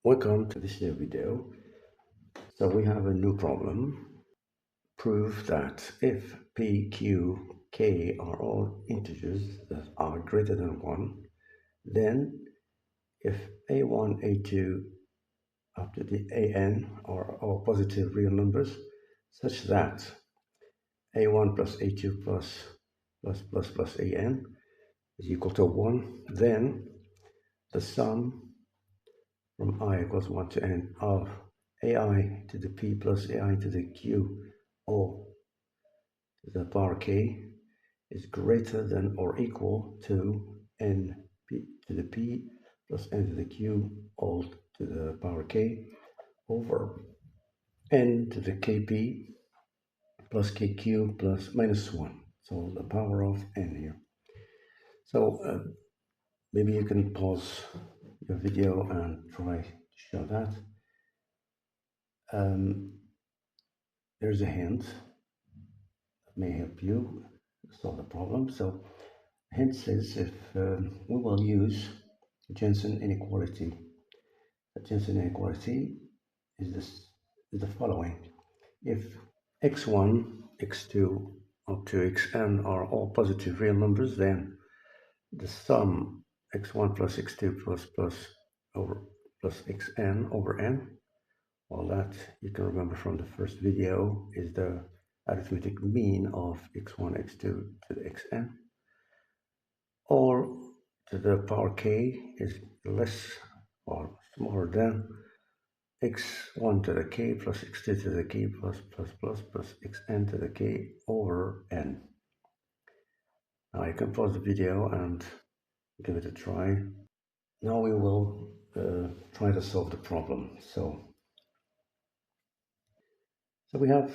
Welcome to this new video. So we have a new problem. Prove that if p, q, k are all integers that are greater than 1, then if a1, a2 up to the an are all positive real numbers, such that a1 plus a2 plus an is equal to 1, then the sum from I equals 1 to n of ai to the p plus ai to the q all to the power k is greater than or equal to n p to the p plus n to the q all to the power k over n to the kp plus kq plus minus 1. So the power of n here. So maybe you can pause your video and try to show that. There's a hint that may help you solve the problem. So hint says if we will use Jensen inequality. The Jensen inequality is the following. If x1, x2 up to xn are all positive real numbers, then the sum x1 plus x2 plus xn over n, well, that you can remember from the first video, is the arithmetic mean of x1, x2 to the xn. All to the power k is less or smaller than x1 to the k plus x2 to the k plus xn to the k over n. Now you can pause the video and give it a try. Now we will try to solve the problem. So we have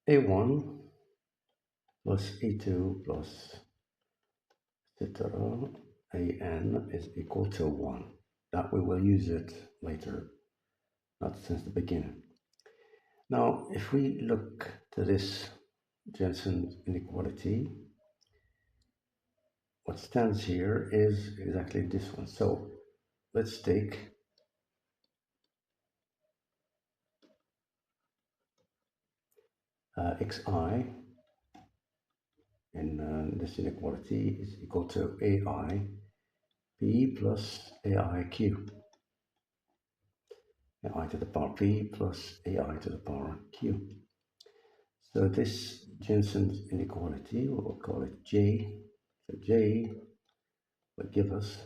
a1 plus a2 plus etc. an is equal to 1. That we will use it later, not since the beginning. Now, if we look to this Jensen inequality, what stands here is exactly this one. So let's take xi in this inequality is equal to ai p plus ai q, ai to the power p plus ai to the power q. So this Jensen's inequality, we'll call it J. So J will give us,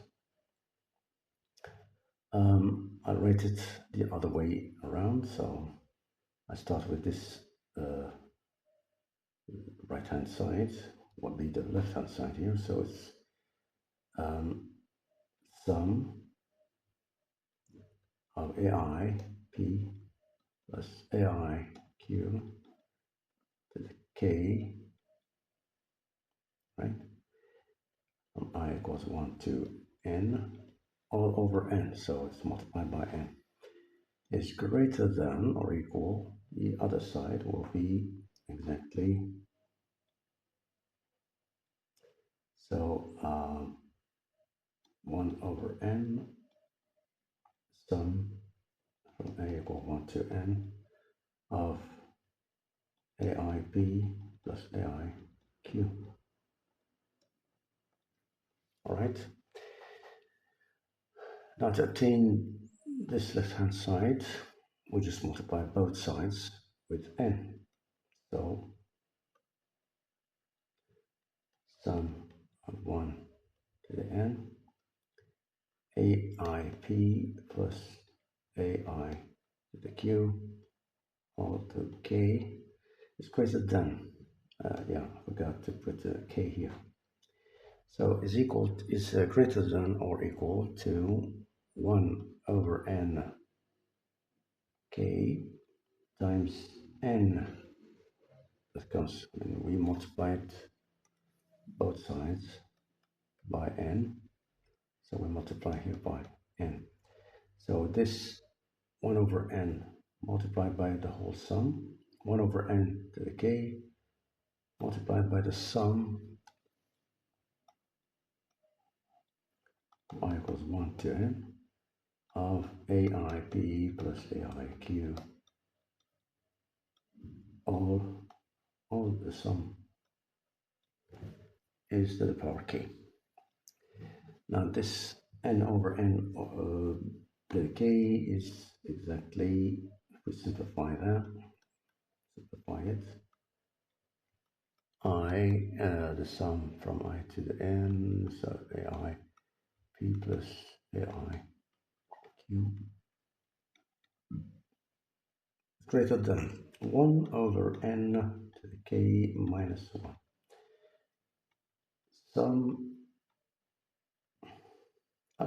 I'll write it the other way around. So I start with this right hand side, would be the left hand side here. So it's sum of ai p plus ai q to the k, right, from I equals 1 to n all over n, so it's multiplied by n, is greater than or equal, the other side will be exactly, so 1 over n sum from a equal 1 to n of aib plus aiq. All right. Now to obtain this left-hand side, we just multiply both sides with n. So sum of 1 to the n, aip plus ai to the q all to k is greater than, yeah, I forgot to put the k here. So is greater than or equal to 1 over n k times n. That comes when we multiplied both sides by n. So we multiply here by n. So this 1 over n multiplied by the whole sum, 1 over n to the k multiplied by the sum I equals 1 to n of AIP plus AIQ, all the sum is to the power k. Now this n over n, the k is exactly, if we simplify it, I, the sum from I to the n, so AI p plus AI q greater than 1 over n to the k minus 1. Sum,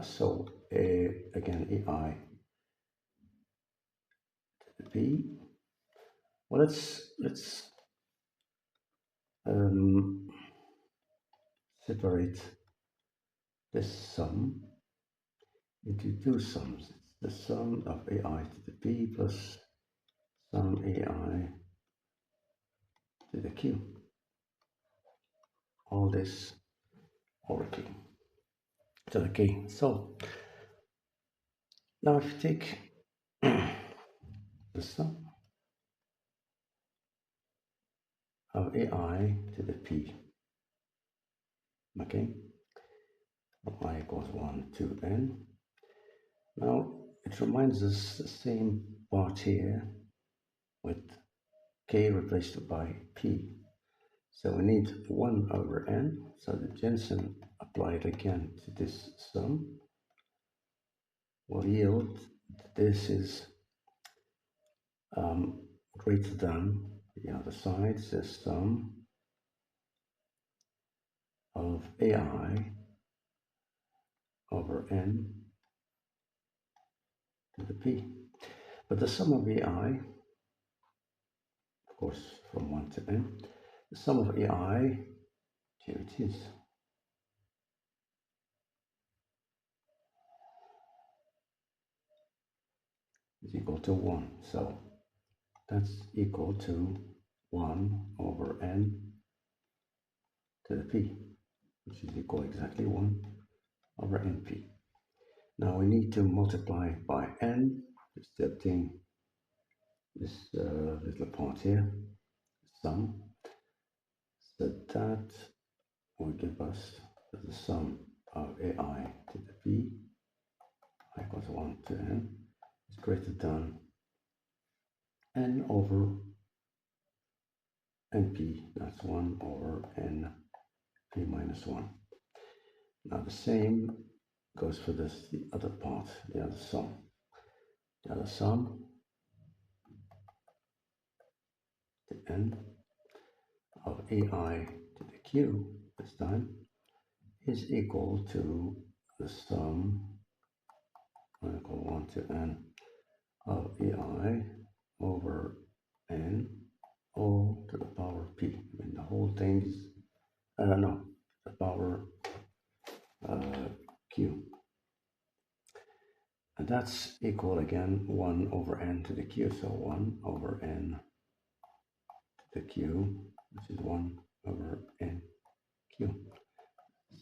so again AI to the p. Well, let's separate this sum into two sums. It's the sum of AI to the p plus sum AI to the q. All this over k to the k. So now if you take the sum of AI to the p, okay, from I equals 1 to n. Now it reminds us the same part here with k replaced by p. So we need 1 over n. So the Jensen applied again to this sum will yield this is greater than the other side, the sum of AI over n to the p. But the sum of AI, of course, from 1 to n, the sum of AI, here it is equal to 1. So that's equal to 1 over n to the p, which is equal exactly 1 over np. Now we need to multiply by n just to obtain this little part here, sum. So that will give us the sum of AI to the p equals 1 to n is greater than n over np, that's 1 over n p minus 1. Now the same goes for this, the other part, the other sum. The other sum, the n of AI to the q this time is equal to the sum, equal 1 to n of AI over n all to the power p. I mean the whole thing is, no, the power q. And that's equal again 1 over n to the q. So 1 over n to the q, which is 1 over n q.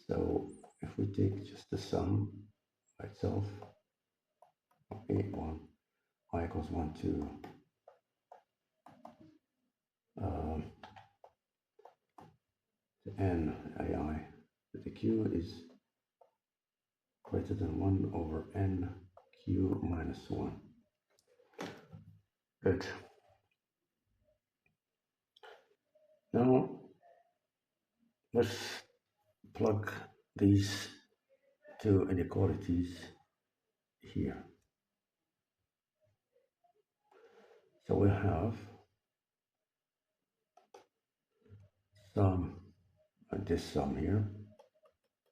So if we take just the sum by itself, a1, I equals 1 to n ai to the q is greater than 1 over n q minus 1. Good. Now let's plug these two inequalities here. So we have sum, this sum here,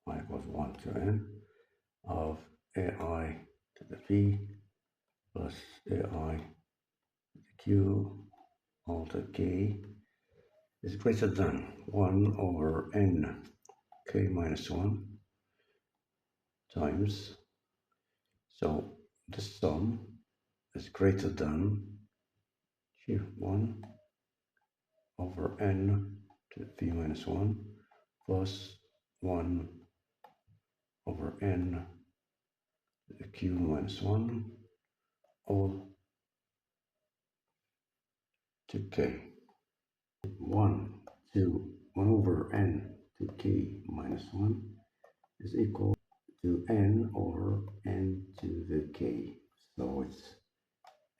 I equals 1 to n of ai to the p plus ai to the q all to k is greater than 1 over n k minus 1 times, so the sum is greater than here 1 over n to the p minus 1 plus 1 over n the q minus 1 all to k. 1 to 1 over n to k minus 1 is equal to n over n to the k. So it's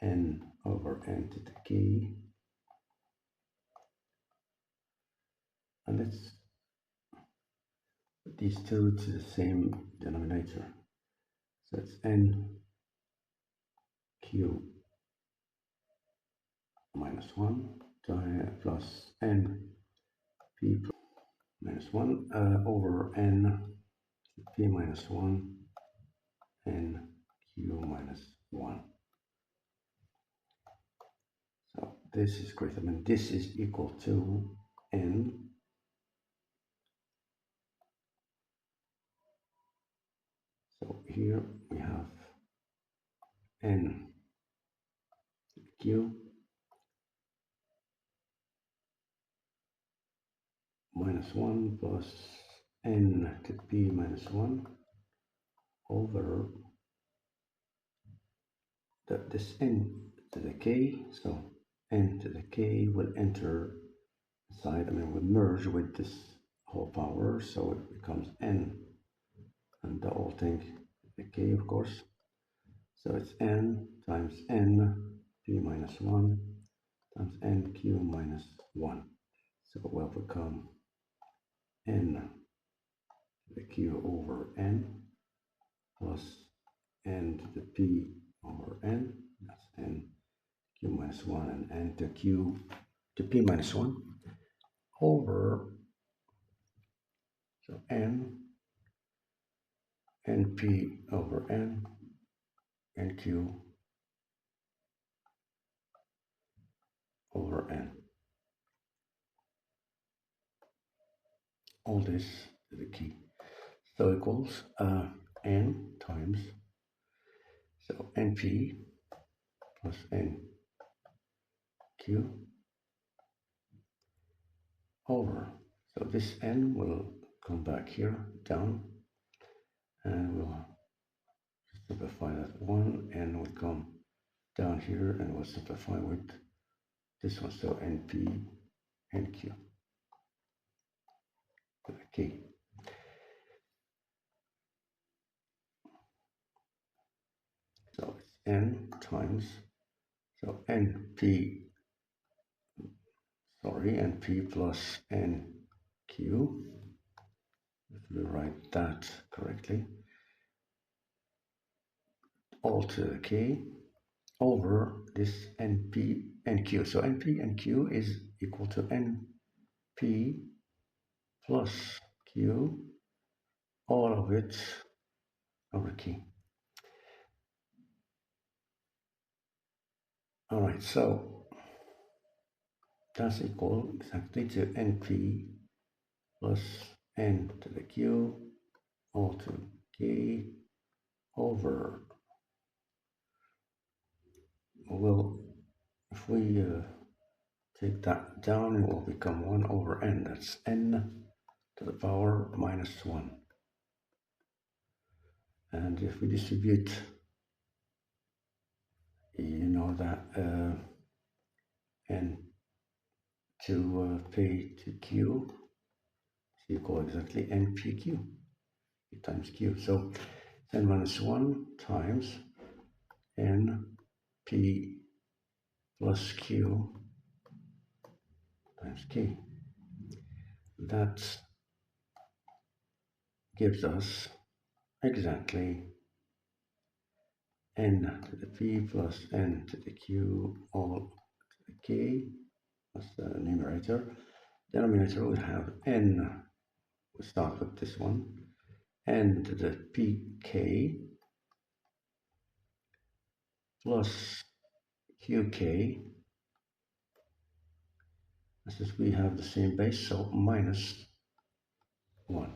n over n to the k. And let's put these two to the same denominator. So it's n q minus 1 plus n p minus 1 over n p minus 1 n q minus 1. So this is greater than, this is equal to n. So here we have n q minus 1 plus n to p minus 1 over this n to the k. So n to the k will enter inside, will merge with this whole power, so it becomes n, and the whole thing the k, of course. So it's n times n p minus 1 times n q minus 1. So it will become n to the q over n plus n to the p over n. That's n q minus 1 and n to q to p minus 1 over, so n np over n nq over n. All this to the key. So equals n times, so np plus nq over, so this n will come back here down, and we'll simplify that one, and will come down here, and we'll simplify with this one, so np nq to the k. So it's n times, so np, np plus nq, if we write that correctly, all to the k over this np nq. So np nq is equal to np plus q, all of it over k. All right, so that's equal exactly to np plus n to the q all to k over, well, if we take that down, it will become 1 over n. That's n to the power minus 1. And if we distribute, you know that n to p to q is equal exactly npq times q. So n minus 1 times np plus q times k. That gives us exactly n to the p plus n to the q all to the k. That's the numerator. Denominator will have n, we'll start with this one, n to the pk plus qk. This is, we have the same base, so minus 1.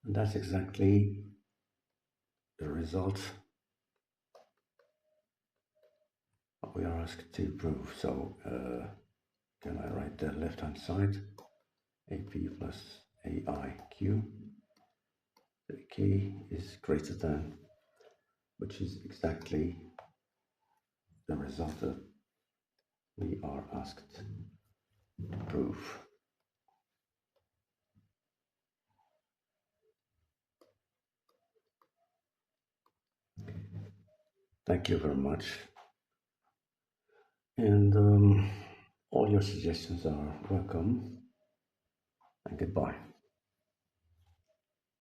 And that's exactly the result what we are asked to prove. So can I write the left hand side? AP plus AIQ. The K is greater than which is exactly the result that we are asked to prove. Thank you very much. And all your suggestions are welcome. And goodbye.